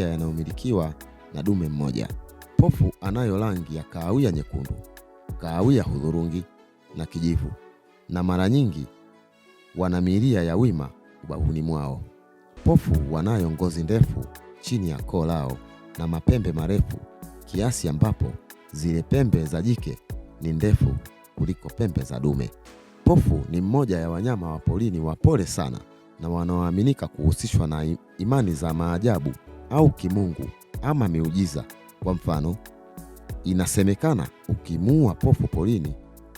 yanayomilikiwa na dume mmoja. Pofu anayo rangi ya kahawia nyekundu, kahawia hudhurungi na kijivu, na mara nyingi wana milia ya wima ubavuni mwao. Pofu wanayo ngozi ndefu chini ya koo lao na mapembe marefu kiasi ambapo zile pembe za jike ni ndefu kuliko pembe za dume. Pofu ni mmoja ya wanyama wa porini wapole sana na wanaoaminika kuhusishwa na imani za maajabu au kimungu ama miujiza. Kwa mfano, inasemekana ukimuua pofu porini,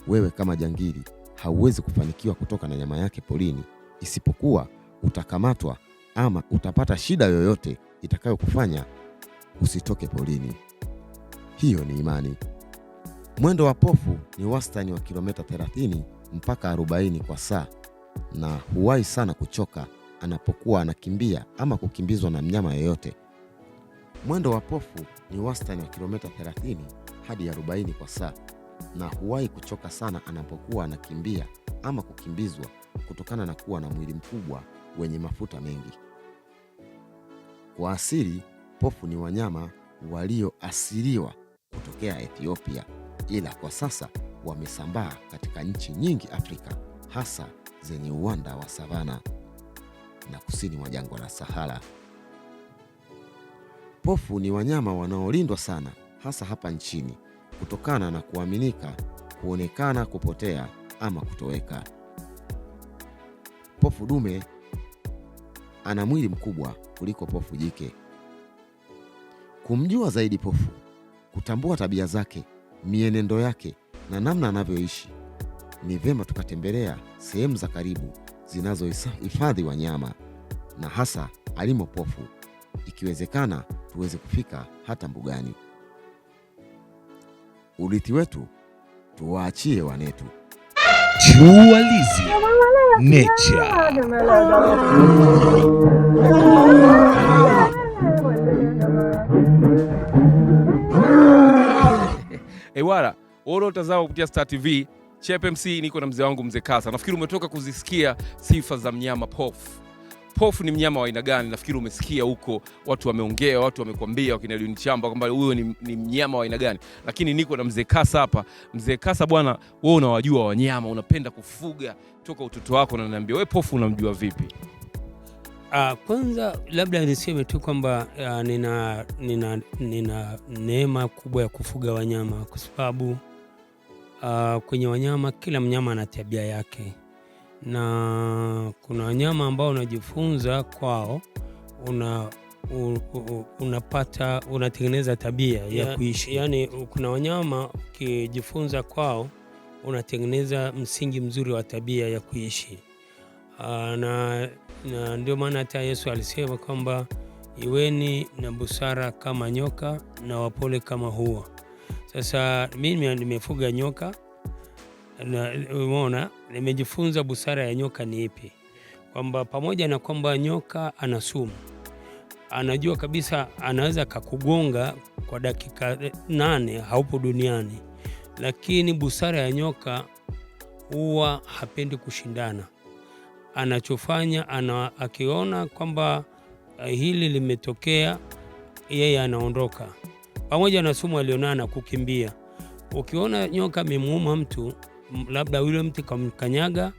wewe kama jangili hauwezi kufanikiwa kutoka na nyama yake porini, isipokuwa utakamatwa ama utapata shida yoyote itakayokufanya usitoke porini. Hiyo ni imani. Mwendo wa pofu ni wastani wa kilomita 30 mpaka 40 kwa saa, na huwahi sana kuchoka anapokuwa anakimbia ama kukimbizwa na mnyama yeyote. Mwendo wa pofu ni wastani wa kilomita 30 hadi 40 kwa saa, na huwahi kuchoka sana anapokuwa anakimbia ama kukimbizwa kutokana na kuwa na mwili mkubwa wenye mafuta mengi. Kwa asili, pofu ni wanyama walioasiliwa kutokea Ethiopia, ila kwa sasa wamesambaa katika nchi nyingi Afrika, hasa zenye uwanda wa savana na kusini mwa jangwa la Sahara. Pofu ni wanyama wanaolindwa sana, hasa hapa nchini, kutokana na kuaminika kuonekana kupotea ama kutoweka. Pofu dume ana mwili mkubwa kuliko pofu jike. Kumjua zaidi pofu, kutambua tabia zake, mienendo yake na namna anavyoishi, ni vyema tukatembelea sehemu za karibu zinazohifadhi wanyama, na hasa alimo pofu. Ikiwezekana tuweze kufika hata mbugani. Urithi wetu tuwaachie wanetu. Chualizi Nature. Ewala, wolo tazama kupitia Star TV, Chep MC, niko na mzee wangu Mzee Kasa. Nafikiri umetoka kuzisikia sifa za mnyama pofu. Pofu ni mnyama wa aina gani? Nafikiri umesikia huko, watu wameongea, watu wamekwambia wakina Lion Chamba kwamba huyo ni mnyama wa aina gani. Lakini niko na Mzee Kasa hapa. Mzee Kasa bwana, wewe unawajua wanyama, unapenda kufuga toka utoto wako, na niambia wewe pofu unamjua vipi? Kwanza labda niseme tu kwamba nina neema kubwa ya kufuga wanyama, kwa sababu kwenye wanyama kila mnyama ana tabia yake, na kuna wanyama ambao unajifunza kwao, unatengeneza tabia ya kuishi. Yani kuna wanyama ukijifunza kwao unatengeneza msingi mzuri wa tabia ya kuishi. Na ndio maana hata Yesu alisema kwamba iweni na busara kama nyoka na wapole kama hua. Sasa mimi nimefuga nyoka, na umeona nimejifunza busara ya nyoka ni ipi, kwamba pamoja na kwamba nyoka ana sumu, anajua kabisa anaweza kukugonga kwa dakika 8 haupo duniani, lakini busara ya nyoka huwa hapendi kushindana. Anachofanya akiona kwamba hili limetokea, yeye anaondoka pamoja na sumu alionana kukimbia. Ukiona nyoka amemuuma mtu, labda yule mtu kamkanyaga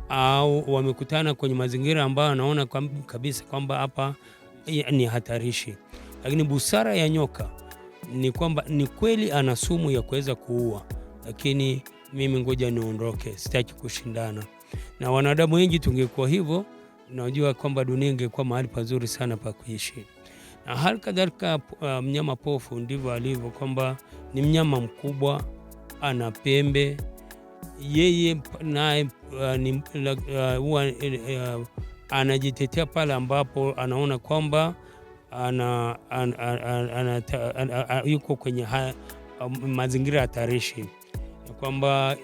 au wamekutana kwenye mazingira ambayo anaona kabisa kwamba hapa ni hatarishi, lakini busara ya nyoka ni kwamba ni kweli ana sumu ya kuweza kuua, lakini mimi ngoja niondoke, sitaki kushindana. Na wanadamu wengi tungekuwa hivyo, najua kwamba dunia ingekuwa mahali pazuri sana pa kuishi. Na hali kadhalika mnyama pofu ndivyo alivyo, kwamba ni mnyama mkubwa, ana pembe. Yeye naye anajitetea pale ambapo anaona kwamba yuko kwenye mazingira hatarishi, kwamba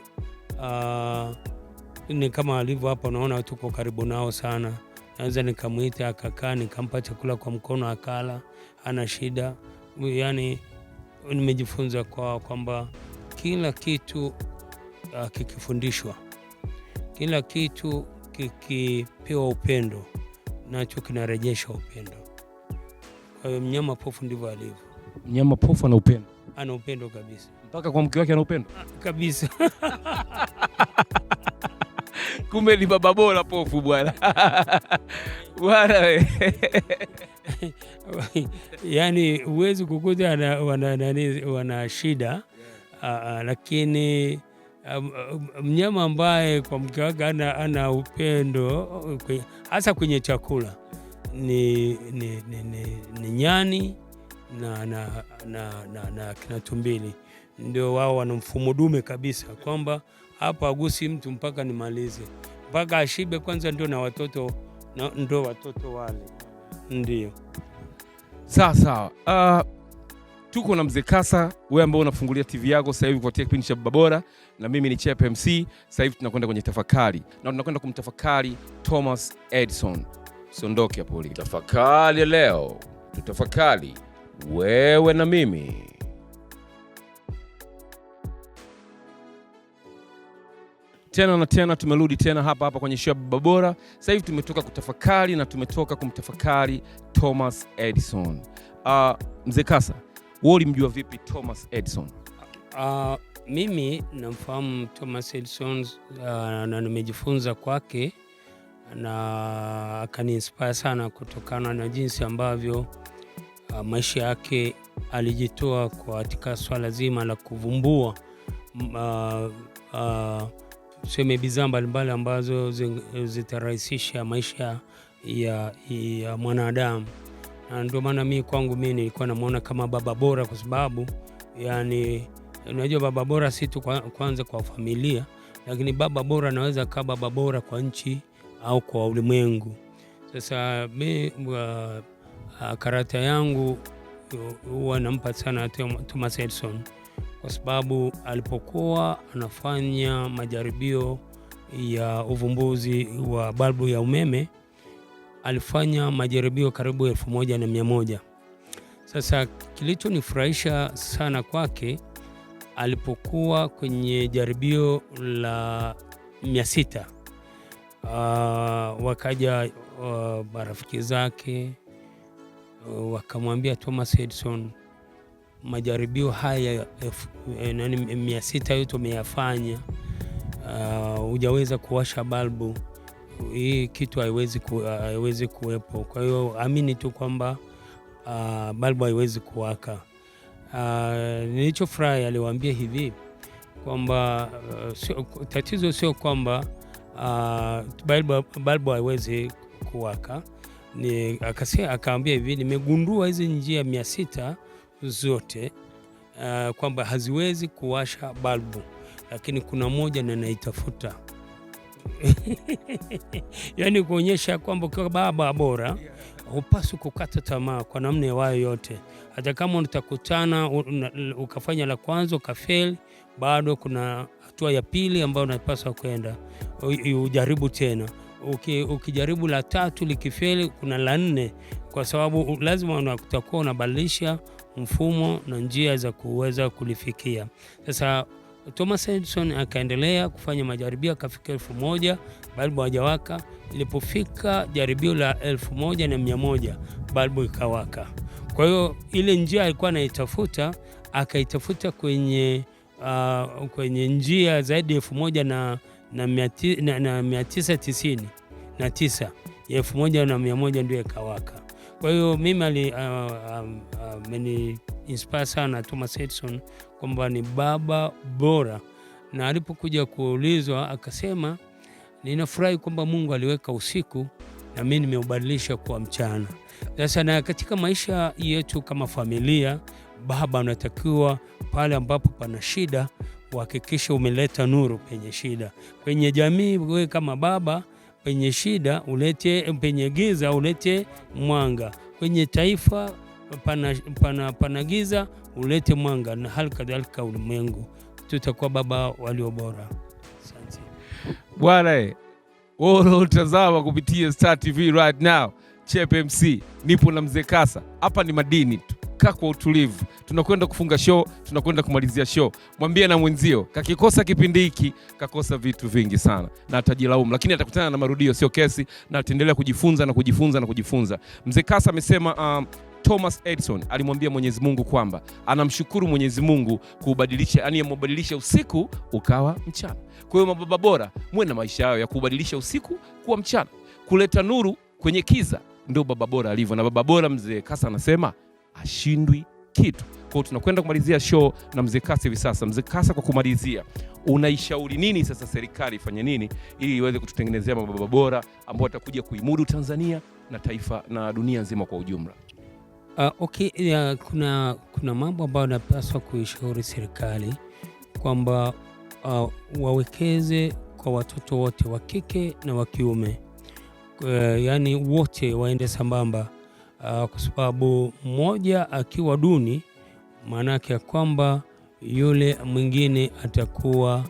ni kama alivyo hapa, unaona tuko karibu nao sana, naweza nikamuita akakaa, nikampa chakula kwa mkono akala, ana shida. Yani nimejifunza kwamba kila kitu kikifundishwa, kila kitu kikipewa upendo, nacho kinarejesha upendo. Kwa hiyo mnyama pofu ndivyo alivyo. Mnyama pofu ana upendo. Ana upendo kabisa. Mpaka kwa mke wake ana upendo? Kabisa. Kumbe ni baba bora pofu bwana. Bwana we. Yaani huwezi kukuta wana shida, lakini mnyama ambaye kwa mke wake ana upendo hasa kwenye chakula ni nyani na kina tumbili. Ndio wao wana mfumo dume kabisa, kwamba hapa agusi mtu mpaka nimalize, mpaka ashibe kwanza, ndio na watoto ndio watoto wale. Ndio sawa. Tuko na Mzee Kasa, wewe ambao unafungulia TV yako sasa hivi kwa kipindi cha Baba Bora, na mimi ni Chep MC. Sasa hivi tunakwenda kwenye tafakari, na tunakwenda kumtafakari Thomas Edison. Usiondoke hapo ulipo. Tafakari leo, tutafakari wewe na mimi. Tena na tena tumerudi tena hapa kwenye show Baba Bora. Sasa hivi tumetoka kutafakari na tumetoka kumtafakari Thomas Edison. Mzee Kasa, wewe ulimjua vipi Thomas Edison? Mimi namfahamu Thomas Edison na nimejifunza kwake, na akaniinspire sana kutokana na jinsi ambavyo maisha yake alijitoa katika swala zima la kuvumbua tuseme bidhaa mbalimbali ambazo zitarahisisha maisha ya mwanadamu. Na ndio maana mimi kwangu mimi nilikuwa namuona kama baba bora, kwa sababu yani unajua baba bora si tu kwanza kwa familia, lakini baba bora anaweza kuwa baba bora kwa nchi au kwa ulimwengu. Sasa mimi karata yangu huwa nampa sana Thomas Edison, kwa sababu alipokuwa anafanya majaribio ya uvumbuzi wa balbu ya umeme, alifanya majaribio karibu 1100. Sasa kilichonifurahisha sana kwake, alipokuwa kwenye jaribio la 600, wakaja marafiki zake wakamwambia Thomas Edison, majaribio haya 600 yote umeyafanya, hujaweza kuwasha balbu hii, kitu haiwezi kuwepo. Kwa hiyo amini tu kwamba balbu haiwezi kuwaka. Nilichofurahi, aliwaambia hivi kwamba tatizo sio kwamba balbu haiwezi kuwaka, akaambia hivi, nimegundua hizi njia 600 zote kwamba haziwezi kuwasha balbu, lakini kuna moja na naitafuta. Yani kuonyesha kwamba kwa baba bora hupaswi kukata tamaa kwa namna yayo yote. Hata kama utakutana ukafanya la kwanza ukafeli, bado kuna hatua ya pili ambayo unapaswa kwenda ujaribu tena. Ukijaribu la 3 likifeli, kuna la 4, kwa sababu lazima utakuwa unabadilisha mfumo na njia za kuweza kulifikia. Sasa Thomas Edison akaendelea kufanya majaribio, akafika 1000 balbu hajawaka. Ilipofika jaribio la 1100 balbu ikawaka. Kwa hiyo ile njia alikuwa anaitafuta, akaitafuta kwenye njia zaidi ya 1999 ya 1100 ndio ikawaka. Kwa hiyo mimi ameni inspire sana Thomas Edison kwamba ni baba bora, na alipokuja kuulizwa akasema, ninafurahi kwamba Mungu aliweka usiku na mimi nimeubadilisha kuwa mchana. Sasa na katika maisha yetu kama familia, baba unatakiwa pale ambapo pana shida uhakikishe umeleta nuru penye shida. Kwenye jamii wewe kama baba, penye shida penye giza ulete mwanga. Kwenye taifa pana giza ulete mwanga, na hali kadhalika ulimwengu. Tutakuwa baba walio bora. Asante bwana. Wewe utazama kupitia Star TV right now, Chep MC, nipo na Mzee Kasa. Hapa ni madini tu, kaa kwa utulivu. Tunakwenda kufunga show, tunakwenda kumalizia show. Mwambie na mwenzio, kakikosa kipindi hiki kakosa vitu vingi sana, na atajilaumu, lakini atakutana na marudio, sio kesi, na ataendelea kujifunza na kujifunza na kujifunza. Mzee Kasa amesema Thomas Edison alimwambia Mwenyezi Mungu kwamba anamshukuru Mwenyezi Mungu kubadilisha, yani amebadilisha usiku ukawa mchana. Kwa hiyo mababa bora, muwe na maisha yao ya kubadilisha usiku kuwa mchana, kuleta nuru kwenye kiza. Ndio baba bora alivyo, na baba bora Mzee Kasa anasema ashindwi kitu. Kwa hiyo tunakwenda kumalizia show na Mzee Kasa hivi sasa. Mzee Kasa, kwa kumalizia, unaishauri nini sasa serikali ifanye nini ili iweze kututengenezea mababa bora ambao watakuja kuimudu Tanzania na taifa na dunia nzima kwa ujumla? Kuna mambo ambayo napaswa kuishauri serikali kwamba wawekeze kwa watoto wote wa kike na wa kiume, yani wote waende sambamba, kwa sababu mmoja akiwa duni maana yake ya kwamba yule mwingine atakuwa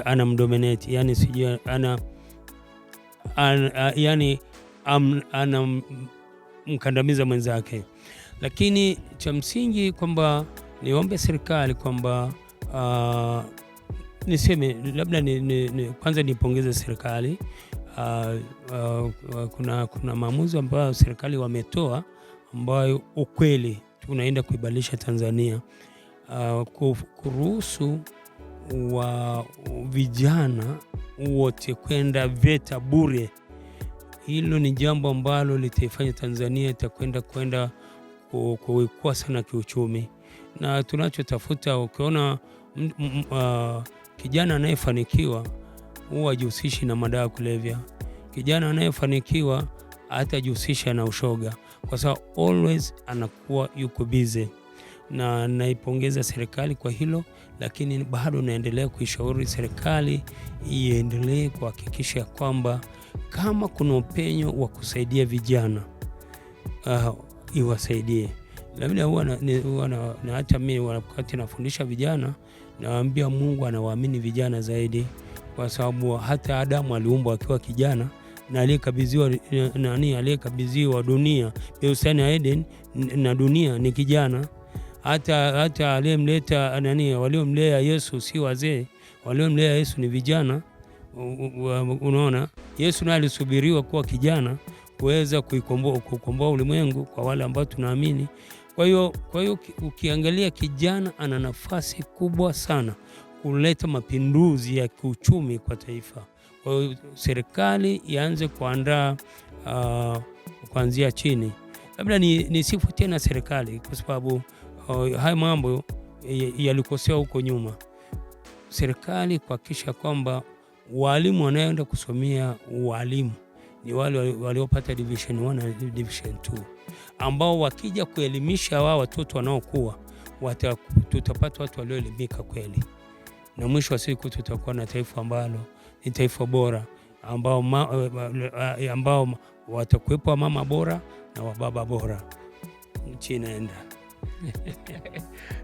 ana mdominate, yani sijui ana mkandamiza mwenzake. Lakini cha msingi kwamba niombe serikali kwamba niseme labda kwanza nipongeze serikali. Kuna maamuzi ambayo serikali wametoa ambayo ukweli tunaenda kuibadilisha Tanzania, kuruhusu wa vijana wote kwenda VETA bure. Hilo ni jambo ambalo litaifanya Tanzania itakwenda kukua sana kiuchumi, na tunachotafuta, ukiona kijana anayefanikiwa huwa hajihusishi na madawa ya kulevya. Kijana anayefanikiwa hatajihusisha na ushoga, kwa sababu always anakuwa yuko busy. Na naipongeza serikali kwa hilo, lakini bado naendelea kuishauri serikali iendelee kuhakikisha kwamba kama kuna upenyo wa kusaidia vijana iwasaidie. Labda huwa na hata mimi wakati nafundisha vijana nawaambia Mungu anawaamini vijana zaidi, kwa sababu hata Adamu aliumbwa akiwa kijana, na aliyekabidhiwa dunia bustani ya Eden na dunia ni kijana. Hata aliyemleta waliomlea Yesu si wazee, waliomlea Yesu ni vijana. Unaona, Yesu naye alisubiriwa kuwa kijana kuweza kukomboa ulimwengu kwa wale ambao tunaamini. Kwa hiyo ukiangalia kijana ana nafasi kubwa sana kuleta mapinduzi ya kiuchumi kwa taifa. Kwa hiyo serikali ianze kuandaa kuanzia chini. Labda ni sifu tena serikali kwa sababu haya mambo yalikosea huko nyuma. Serikali kuhakikisha kwamba walimu wanaoenda kusomea walimu ni wale waliopata division 1 na division 2, ambao wakija kuelimisha wao watoto wanaokuwa, tutapata watu walioelimika kweli, na mwisho wa siku tutakuwa na taifa ambalo ni taifa bora, ambao watakuwepo mama bora na wababa bora. Nchi inaenda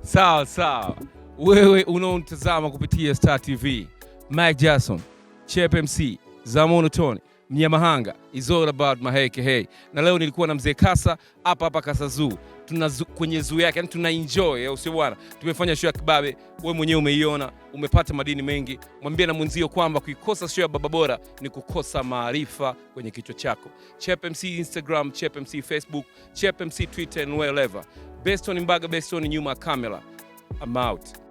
sawa. Wewe unaotazama kupitia Star TV, Mike Jackson, Chep MC, Zamono Tony, Mnyamahanga, is all about Maheke Hey. Na leo nilikuwa na Mzee Kasa hapa Kasa Zoo. Kwenye zoo yake, yani tuna enjoy, usio bwana. Tumefanya show ya kibabe, wewe mwenyewe umeiona, umepata madini mengi. Mwambie na mwenzio kwamba kuikosa show ya baba bora ni kukosa maarifa kwenye kichwa chako. Chep MC Instagram, Chep MC Facebook, Chep MC Twitter and wherever. Best on Mbaga, best on nyuma kamera. I'm out.